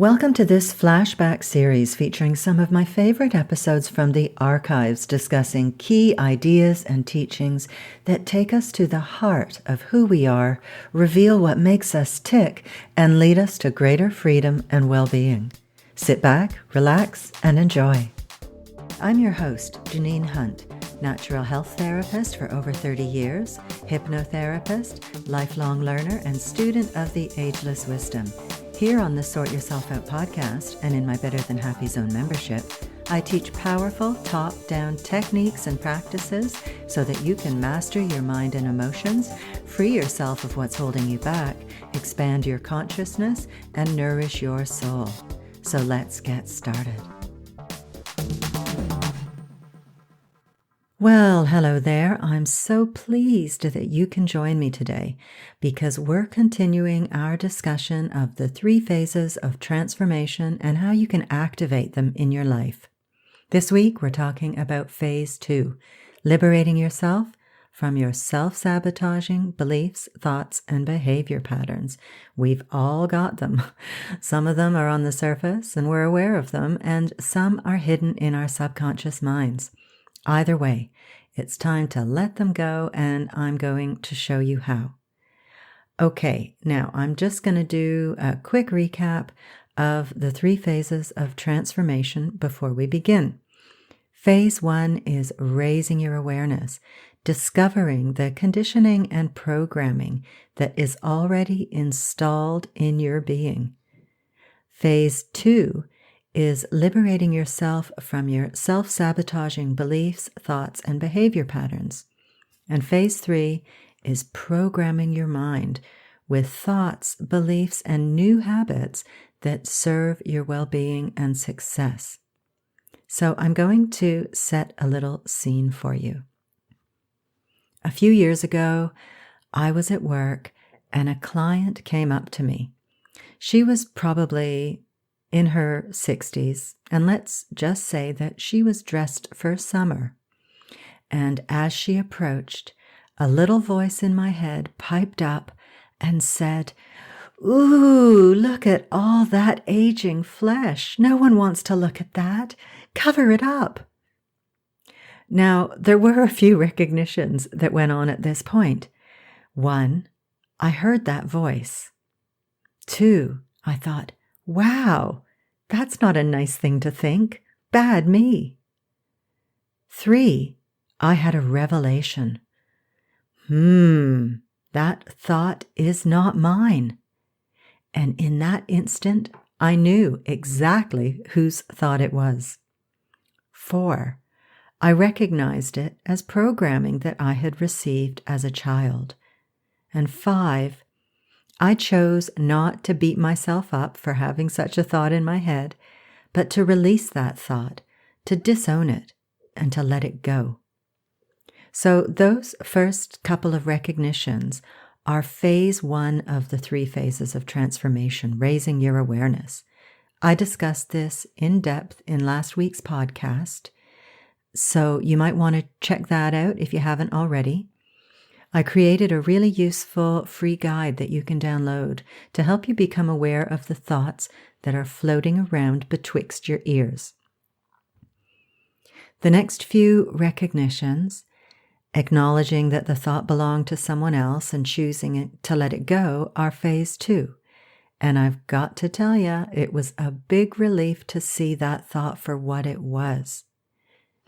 Welcome to this flashback series featuring some of my favorite episodes from the archives discussing key ideas and teachings that take us to the heart of who we are, reveal what makes us tick, and lead us to greater freedom and well-being. Sit back, relax, and enjoy. I'm your host, Janine Hunt, natural health therapist for over 30 years, hypnotherapist, lifelong learner, and student of the Ageless Wisdom. Here on the Sort Yourself Out podcast and in my Better Than Happy Zone membership, I teach powerful top-down techniques and practices so that you can master your mind and emotions, free yourself of what's holding you back, expand your consciousness, and nourish your soul. So let's get started. Well, hello there. I'm so pleased that you can join me today because we're continuing our discussion of the 3 phases of transformation and how you can activate them in your life. This week, we're talking about phase 2, liberating yourself from your self-sabotaging beliefs, thoughts, and behavior patterns. We've all got them. Some of them are on the surface and we're aware of them, and some are hidden in our subconscious minds. Either way, it's time to let them go, and I'm going to show you how. Okay, now I'm just going to do a quick recap of the 3 phases of transformation before we begin. Phase 1 is raising your awareness, discovering the conditioning and programming that is already installed in your being. Phase 2 is liberating yourself from your self-sabotaging beliefs, thoughts, and behavior patterns. And phase 3 is programming your mind with thoughts, beliefs, and new habits that serve your well-being and success. So I'm going to set a little scene for you. A few years ago, I was at work and a client came up to me. She was probably in her 60s, and let's just say that she was dressed for summer. And as she approached, a little voice in my head piped up and said, "Ooh, look at all that aging flesh. No one wants to look at that. Cover it up." Now, there were a few recognitions that went on at this point. 1, I heard that voice. 2, I thought, wow, that's not a nice thing to think. Bad me. 3, I had a revelation. That thought is not mine. And in that instant, I knew exactly whose thought it was. 4, I recognized it as programming that I had received as a child. And 5, I chose not to beat myself up for having such a thought in my head, but to release that thought, to disown it, and to let it go. So those first couple of recognitions are phase 1 of the 3 phases of transformation, raising your awareness. I discussed this in depth in last week's podcast, so you might want to check that out if you haven't already. I created a really useful free guide that you can download to help you become aware of the thoughts that are floating around betwixt your ears. The next few recognitions, acknowledging that the thought belonged to someone else and choosing to let it go, are phase 2. And I've got to tell you, it was a big relief to see that thought for what it was.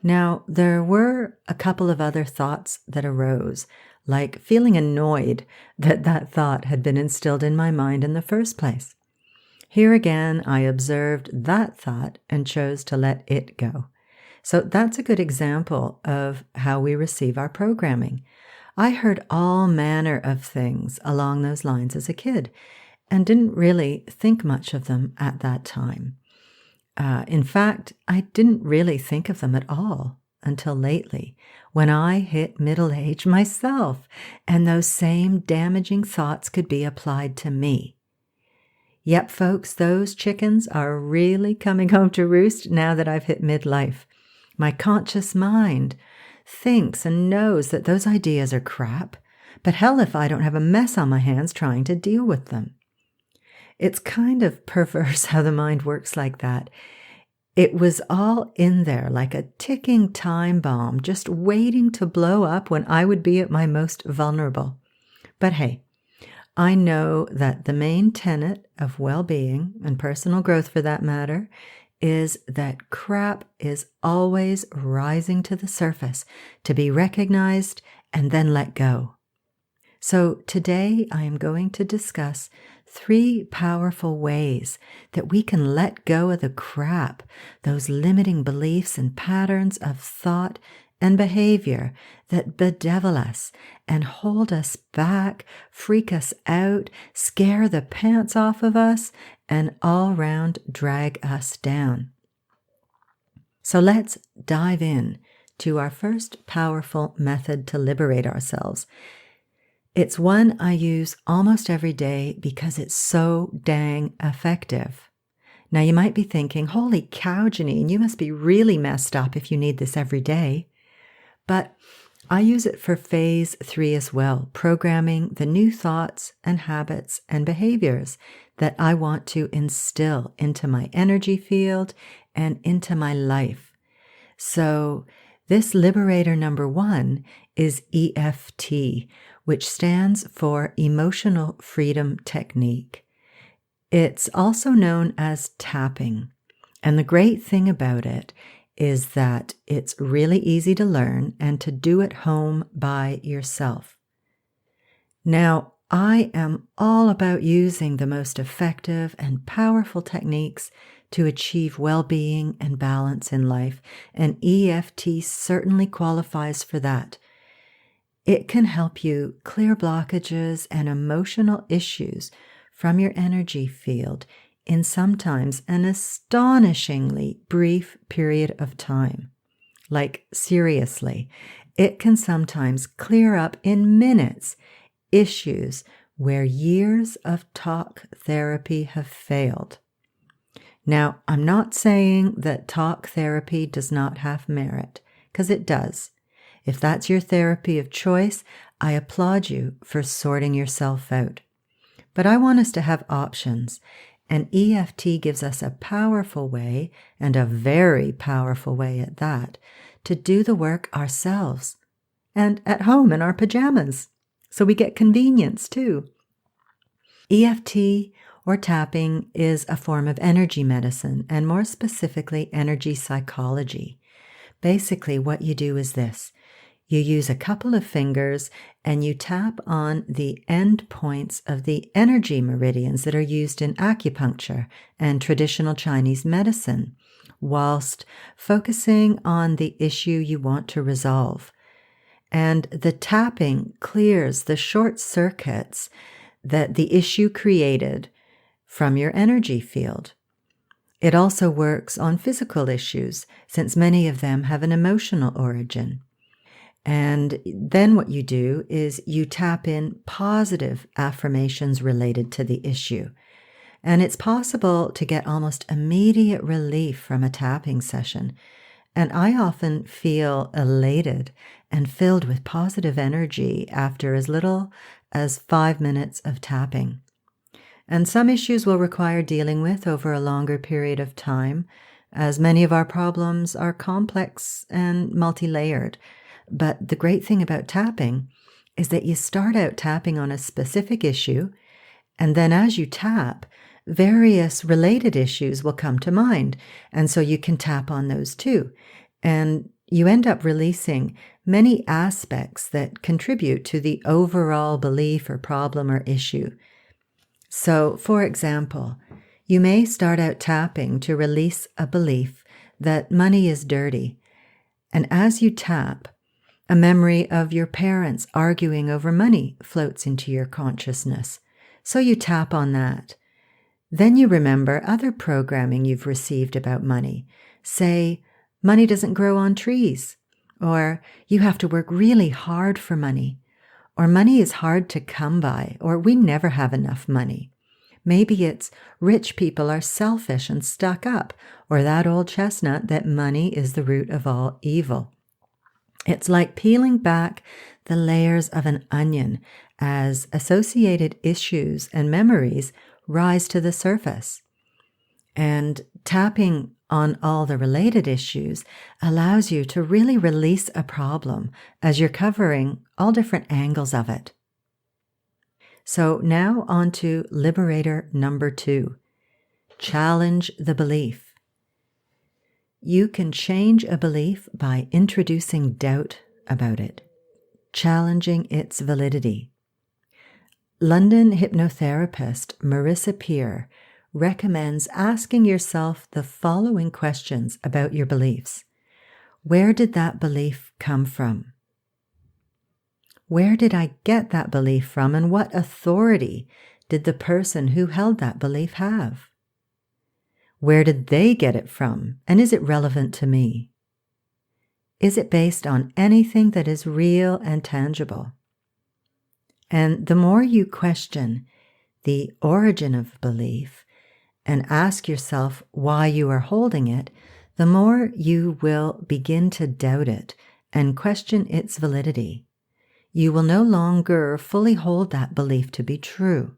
Now, there were a couple of other thoughts that arose, like feeling annoyed that that thought had been instilled in my mind in the first place. Here again, I observed that thought and chose to let it go. So that's a good example of how we receive our programming. I heard all manner of things along those lines as a kid and didn't really think much of them at that time. In fact, I didn't really think of them at all until lately, when I hit middle age myself, and those same damaging thoughts could be applied to me. Yep, folks, those chickens are really coming home to roost now that I've hit midlife. My conscious mind thinks and knows that those ideas are crap, but hell if I don't have a mess on my hands trying to deal with them. It's kind of perverse how the mind works like that. It was all in there like a ticking time bomb, just waiting to blow up when I would be at my most vulnerable. But hey, I know that the main tenet of well-being, and personal growth for that matter, is that crap is always rising to the surface to be recognized and then let go. So today I am going to discuss 3 powerful ways that we can let go of the crap, those limiting beliefs and patterns of thought and behavior that bedevil us and hold us back, freak us out, scare the pants off of us, and all round drag us down. So let's dive in to our first powerful method to liberate ourselves. It's one I use almost every day because it's so dang effective. Now you might be thinking, holy cow, Janine, you must be really messed up if you need this every day. But I use it for phase 3 as well, programming the new thoughts and habits and behaviors that I want to instill into my energy field and into my life. So this liberator number 1 is EFT, which stands for Emotional Freedom Technique. It's also known as tapping. And the great thing about it is that it's really easy to learn and to do at home by yourself. Now, I am all about using the most effective and powerful techniques to achieve well-being and balance in life, and EFT certainly qualifies for that. It can help you clear blockages and emotional issues from your energy field in sometimes an astonishingly brief period of time. Like, seriously, it can sometimes clear up in minutes issues where years of talk therapy have failed. Now, I'm not saying that talk therapy does not have merit, because it does. If that's your therapy of choice, I applaud you for sorting yourself out. But I want us to have options, and EFT gives us a powerful way, and a very powerful way at that, to do the work ourselves, and at home in our pajamas, so we get convenience too. EFT or tapping is a form of energy medicine, and more specifically, energy psychology. Basically, what you do is this. You use a couple of fingers and you tap on the end points of the energy meridians that are used in acupuncture and traditional Chinese medicine, whilst focusing on the issue you want to resolve. And the tapping clears the short circuits that the issue created from your energy field. It also works on physical issues, since many of them have an emotional origin. And then what you do is you tap in positive affirmations related to the issue. And it's possible to get almost immediate relief from a tapping session. And I often feel elated and filled with positive energy after as little as 5 minutes of tapping. And some issues will require dealing with over a longer period of time, as many of our problems are complex and multi-layered. But the great thing about tapping is that you start out tapping on a specific issue, and then as you tap, various related issues will come to mind, and so you can tap on those too. And you end up releasing many aspects that contribute to the overall belief or problem or issue. So, for example, you may start out tapping to release a belief that money is dirty, and as you tap, a memory of your parents arguing over money floats into your consciousness. So you tap on that. Then you remember other programming you've received about money. Say, money doesn't grow on trees, or you have to work really hard for money, or money is hard to come by, or we never have enough money. Maybe it's rich people are selfish and stuck up, or that old chestnut that money is the root of all evil. It's like peeling back the layers of an onion as associated issues and memories rise to the surface. And tapping on all the related issues allows you to really release a problem as you're covering all different angles of it. So now on to Liberator number 2. Challenge the belief. You can change a belief by introducing doubt about it, challenging its validity. London hypnotherapist Marissa Peer recommends asking yourself the following questions about your beliefs. Where did that belief come from? Where did I get that belief from, and what authority did the person who held that belief have? Where did they get it from, and is it relevant to me? Is it based on anything that is real and tangible? And the more you question the origin of belief and ask yourself why you are holding it, the more you will begin to doubt it and question its validity. You will no longer fully hold that belief to be true.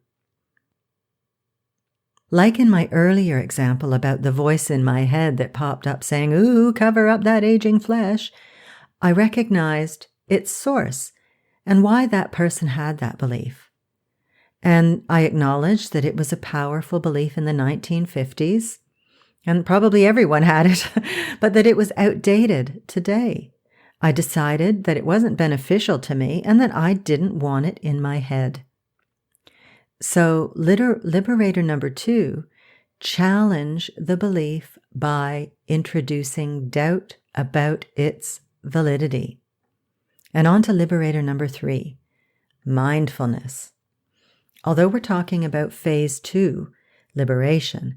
Like in my earlier example about the voice in my head that popped up saying, "Ooh, cover up that aging flesh," I recognized its source and why that person had that belief. And I acknowledged that it was a powerful belief in the 1950s, and probably everyone had it, but that it was outdated today. I decided that it wasn't beneficial to me and that I didn't want it in my head. So Liberator number 2, challenge the belief by introducing doubt about its validity. And on to Liberator number 3, mindfulness. Although we're talking about phase 2, liberation,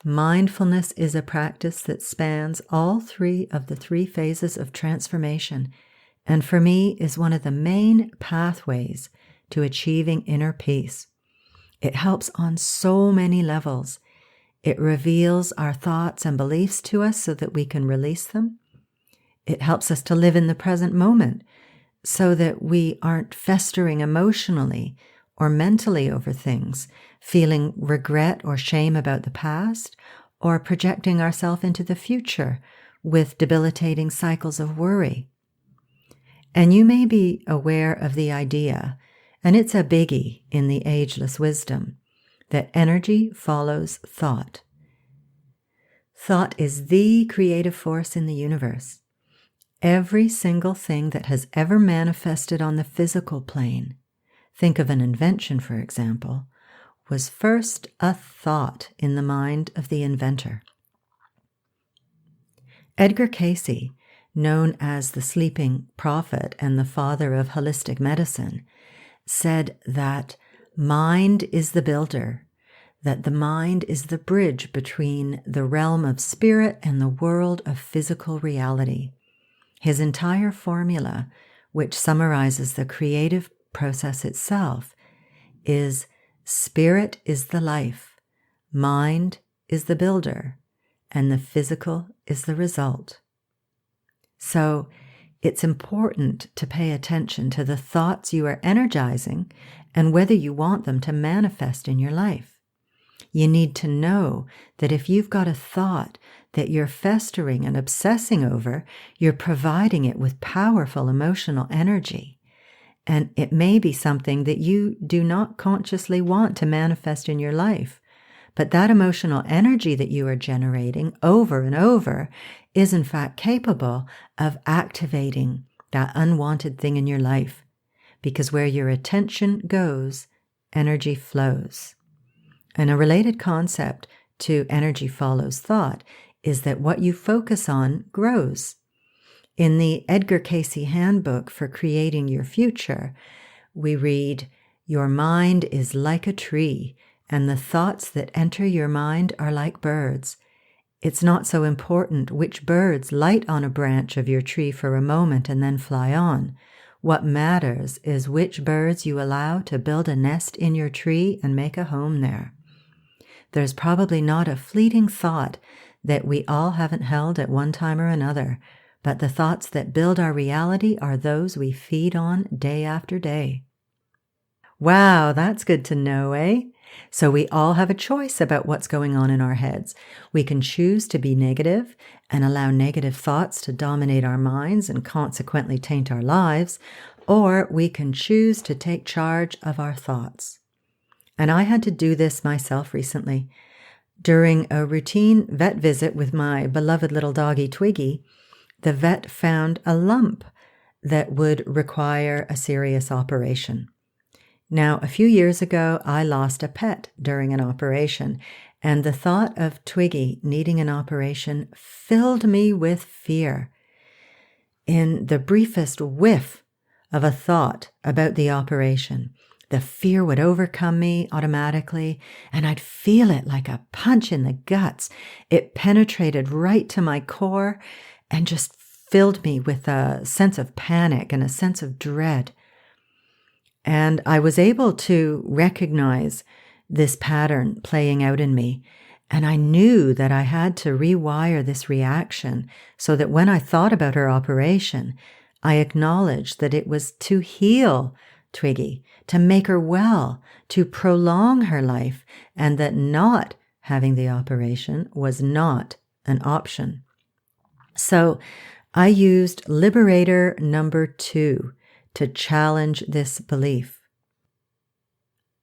mindfulness is a practice that spans all 3 of the 3 phases of transformation, and for me is one of the main pathways to achieving inner peace. It helps on so many levels. It reveals our thoughts and beliefs to us so that we can release them. It helps us to live in the present moment so that we aren't festering emotionally or mentally over things, feeling regret or shame about the past, or projecting ourselves into the future with debilitating cycles of worry. And you may be aware of the idea, and it's a biggie in the ageless wisdom, that energy follows thought. Thought is the creative force in the universe. Every single thing that has ever manifested on the physical plane, think of an invention, for example, was first a thought in the mind of the inventor. Edgar Cayce, known as the sleeping prophet and the father of holistic medicine, said that mind is the builder, that the mind is the bridge between the realm of spirit and the world of physical reality. His entire formula, which summarizes the creative process itself, is spirit is the life, mind is the builder, and the physical is the result. So it's important to pay attention to the thoughts you are energizing and whether you want them to manifest in your life. You need to know that if you've got a thought that you're festering and obsessing over, you're providing it with powerful emotional energy. And it may be something that you do not consciously want to manifest in your life. But that emotional energy that you are generating over and over is in fact capable of activating that unwanted thing in your life. Because where your attention goes, energy flows. And a related concept to energy follows thought is that what you focus on grows. In the Edgar Cayce Handbook for Creating Your Future, we read, "Your mind is like a tree, and the thoughts that enter your mind are like birds. It's not so important which birds light on a branch of your tree for a moment and then fly on. What matters is which birds you allow to build a nest in your tree and make a home there." There's probably not a fleeting thought that we all haven't held at one time or another, but the thoughts that build our reality are those we feed on day after day. Wow, that's good to know, eh? So we all have a choice about what's going on in our heads. We can choose to be negative and allow negative thoughts to dominate our minds and consequently taint our lives, or we can choose to take charge of our thoughts. And I had to do this myself recently. During a routine vet visit with my beloved little doggy Twiggy, the vet found a lump that would require a serious operation. Now, a few years ago, I lost a pet during an operation, and the thought of Twiggy needing an operation filled me with fear. In the briefest whiff of a thought about the operation, the fear would overcome me automatically, and I'd feel it like a punch in the guts. It penetrated right to my core and just filled me with a sense of panic and a sense of dread. And I was able to recognize this pattern playing out in me, and I knew that I had to rewire this reaction so that when I thought about her operation, I acknowledged that it was to heal Twiggy, to make her well, to prolong her life, and that not having the operation was not an option. So I used Liberator number 2 to challenge this belief.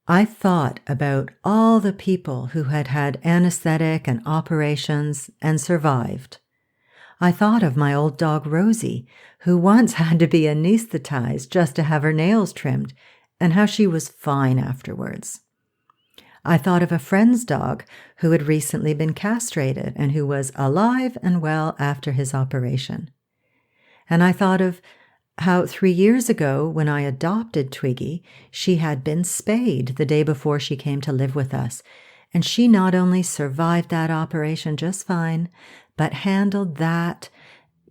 I thought about all the people who had had anesthetic and operations and survived. I thought of my old dog Rosie, who once had to be anesthetized just to have her nails trimmed, and how she was fine afterwards. I thought of a friend's dog who had recently been castrated and who was alive and well after his operation. And I thought of how 3 years ago, when I adopted Twiggy, she had been spayed the day before she came to live with us, and she not only survived that operation just fine, but handled that,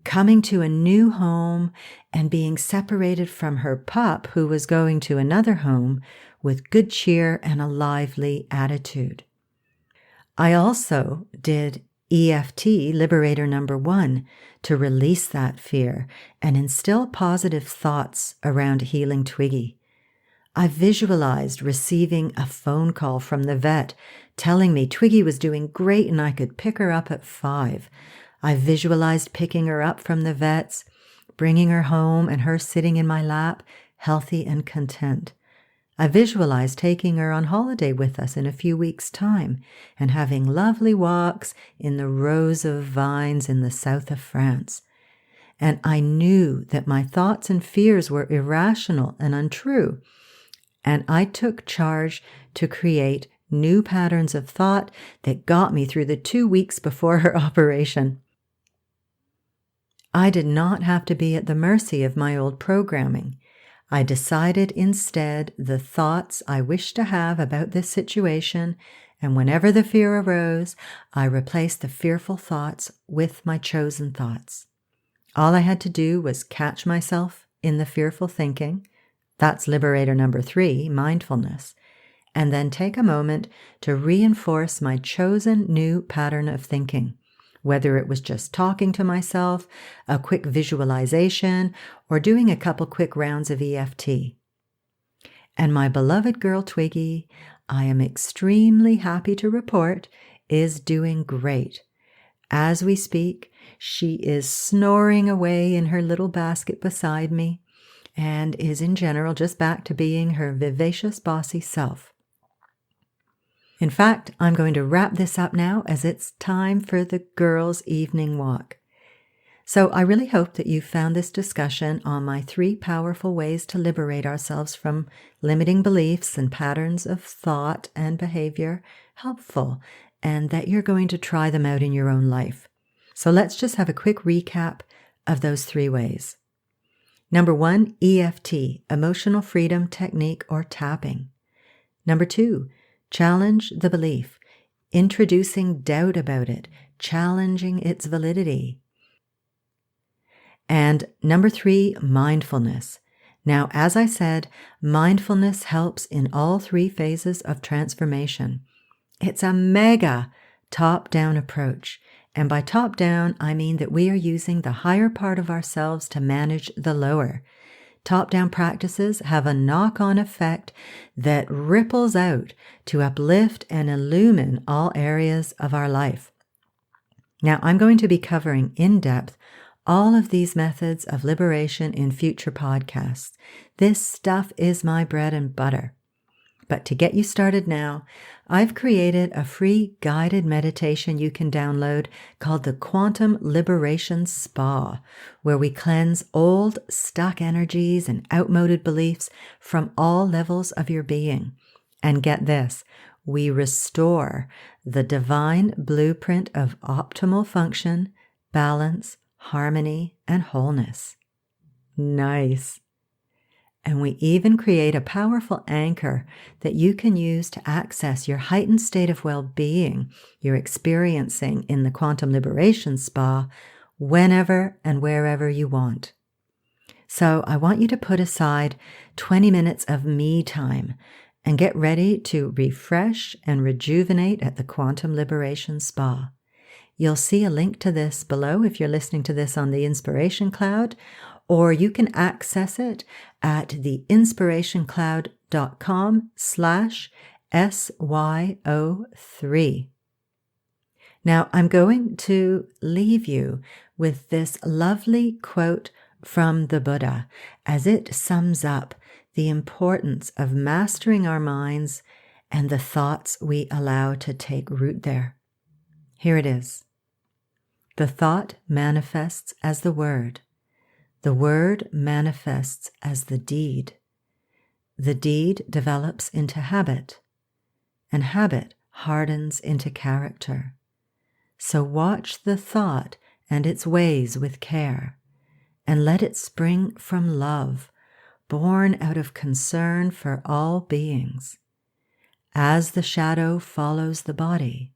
coming to a new home and being separated from her pup who was going to another home with good cheer and a lively attitude. I also did EFT, Liberator number 1, to release that fear and instill positive thoughts around healing Twiggy. I visualized receiving a phone call from the vet telling me Twiggy was doing great and I could pick her up at 5. I visualized picking her up from the vets, bringing her home and her sitting in my lap, healthy and content. I visualized taking her on holiday with us in a few weeks' time and having lovely walks in the rows of vines in the south of France. And I knew that my thoughts and fears were irrational and untrue. And I took charge to create new patterns of thought that got me through the 2 weeks before her operation. I did not have to be at the mercy of my old programming. I decided instead the thoughts I wished to have about this situation, and whenever the fear arose, I replaced the fearful thoughts with my chosen thoughts. All I had to do was catch myself in the fearful thinking. That's Liberator number 3, mindfulness. And then take a moment to reinforce my chosen new pattern of thinking, whether it was just talking to myself, a quick visualization, or doing a couple quick rounds of EFT. And my beloved girl Twiggy, I am extremely happy to report, is doing great. As we speak, she is snoring away in her little basket beside me and is in general just back to being her vivacious, bossy self. In fact, I'm going to wrap this up now as it's time for the girls' evening walk. So I really hope that you found this discussion on my 3 powerful ways to liberate ourselves from limiting beliefs and patterns of thought and behavior helpful, and that you're going to try them out in your own life. So let's just have a quick recap of those 3 ways. Number 1, EFT, emotional freedom technique or tapping. Number 2, challenge the belief, introducing doubt about it, challenging its validity. And number 3, mindfulness. Now, as I said, mindfulness helps in all 3 phases of transformation. It's a mega top-down approach. And by top-down, I mean that we are using the higher part of ourselves to manage the lower, Top-down practices have a knock-on effect that ripples out to uplift and illumine all areas of our life. Now, I'm going to be covering in depth all of these methods of liberation in future podcasts. This stuff is my bread and butter. But to get you started now, I've created a free guided meditation you can download called the Quantum Liberation Spa, where we cleanse old, stuck energies and outmoded beliefs from all levels of your being. And get this, we restore the divine blueprint of optimal function, balance, harmony, and wholeness. Nice. And we even create a powerful anchor that you can use to access your heightened state of well-being you're experiencing in the Quantum Liberation Spa whenever and wherever you want. So I want you to put aside 20 minutes of me time and get ready to refresh and rejuvenate at the Quantum Liberation Spa. You'll see a link to this below if you're listening to this on the Inspiration Cloud, or you can access it at the inspirationcloud.com/SYO3. Now, I'm going to leave you with this lovely quote from the Buddha as it sums up the importance of mastering our minds and the thoughts we allow to take root there. Here it is. The thought manifests as the word. The word manifests as the deed. The deed develops into habit, and habit hardens into character. So watch the thought and its ways with care, and let it spring from love, born out of concern for all beings. As the shadow follows the body,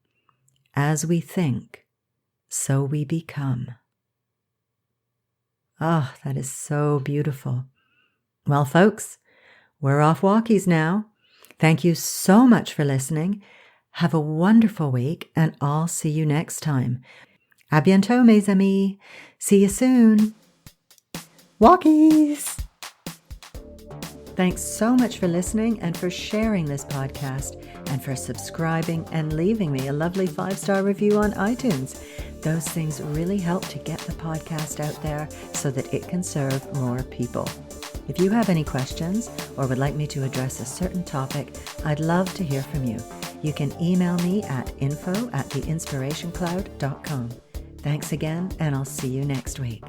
as we think, so we become. Oh, that is so beautiful. Well, folks, we're off walkies now. Thank you so much for listening. Have a wonderful week, and I'll see you next time. À bientôt, mes amis. See you soon. Walkies! Thanks so much for listening and for sharing this podcast and for subscribing and leaving me a lovely 5-star review on iTunes. Those things really help to get the podcast out there so that it can serve more people. If you have any questions or would like me to address a certain topic, I'd love to hear from you. You can email me at info@theinspirationcloud.com. Thanks again, and I'll see you next week.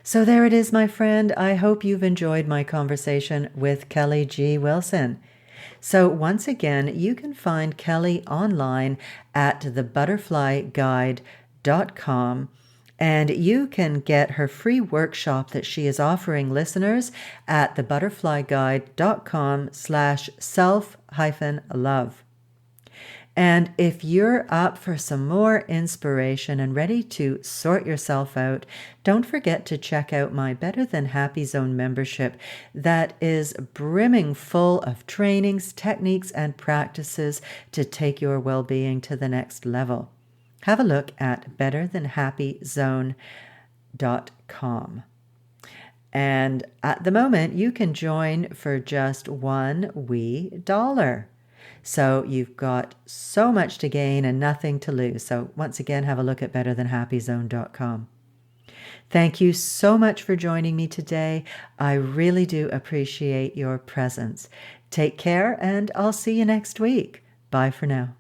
So there it is, my friend. I hope you've enjoyed my conversation with Kelly G. Wilson. So once again, you can find Kelly online at thebutterflyguide.com, and you can get her free workshop that she is offering listeners at thebutterflyguide.com/self-love. And if you're up for some more inspiration and ready to sort yourself out, don't forget to check out my Better Than Happy Zone membership that is brimming full of trainings, techniques, and practices to take your well-being to the next level. Have a look at betterthanhappyzone.com. And at the moment, you can join for just $1 So you've got so much to gain and nothing to lose. So once again, have a look at betterthanhappyzone.com. Thank you so much for joining me today. I really do appreciate your presence. Take care, and I'll see you next week. Bye for now.